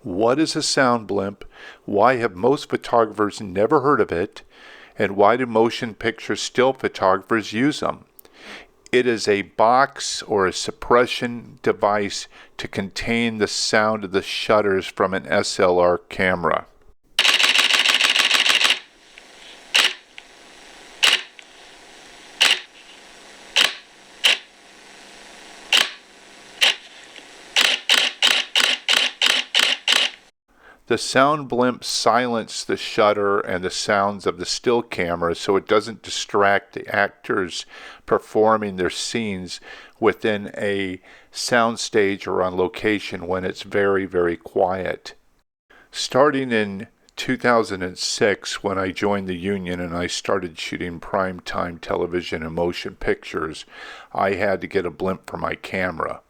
What is a sound blimp? Why have most photographers never heard of it? And why do motion picture still photographers use them? It is a box or a suppression device to contain the sound of the shutters from an SLR camera. The sound blimp silences the shutter and the sounds of the still camera so it doesn't distract the actors performing their scenes within a soundstage or on location when it's very, very quiet. Starting in 2006, when I joined the union and I started shooting primetime television and motion pictures, I had to get a blimp for my camera.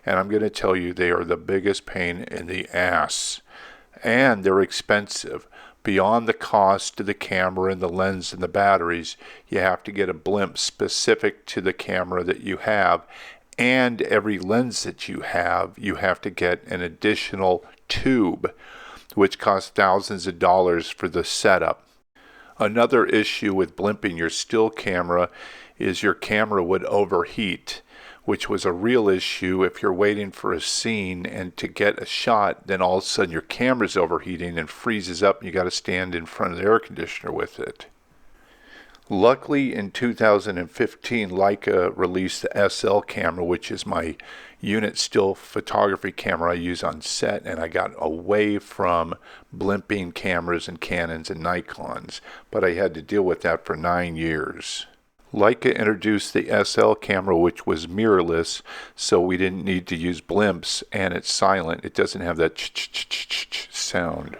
And I'm going to tell you, they are the biggest pain in the ass. And they're expensive. Beyond the cost of the camera and the lens and the batteries, you have to get a blimp specific to the camera that you have. And every lens that you have to get an additional tube, which costs thousands of dollars for the setup. Another issue with blimping your still camera is your camera would overheat, which was a real issue if you're waiting for a scene and to get a shot, then all of a sudden your camera's overheating and freezes up and you got to stand in front of the air conditioner with it. Luckily, in 2015, Leica released the SL camera, which is my unit still photography camera I use on set, and I got away from blimping cameras and Canons and Nikons, but I had to deal with that for 9 years. Leica introduced the SL camera, which was mirrorless, so we didn't need to use blimps, and it's silent. It doesn't have that ch-ch-ch-ch-ch sound.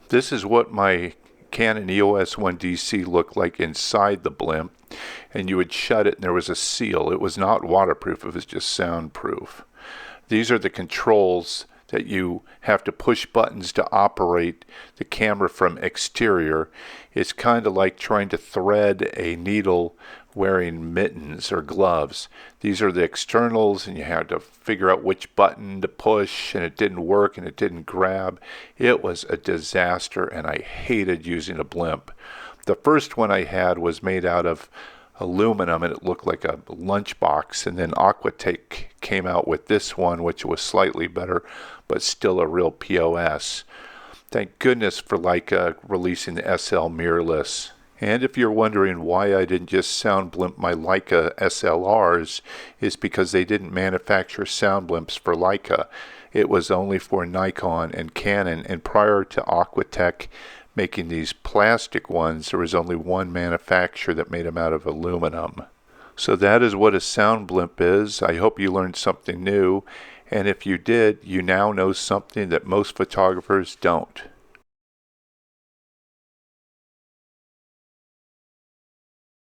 This is what my Canon EOS 1DC looked like inside the blimp, and you would shut it and there was a seal. It was not waterproof, it was just soundproof. These are the controls that you have to push buttons to operate the camera from exterior. It's kind of like trying to thread a needle wearing mittens or gloves. These are the externals, and you had to figure out which button to push, and it didn't work and it didn't grab. It was a disaster, and I hated using a blimp. The first one I had was made out of aluminum, and it looked like a lunchbox, and then Aquatech came out with this one, which was slightly better but still a real POS. Thank goodness for Leica releasing the SL mirrorless. And if you're wondering why I didn't just sound blimp my Leica SLRs, is because they didn't manufacture sound blimps for Leica. It was only for Nikon and Canon, and prior to Aquatech making these plastic ones, there was only one manufacturer that made them out of aluminum. So that is what a sound blimp is. I hope you learned something new, and if you did, you now know something that most photographers don't.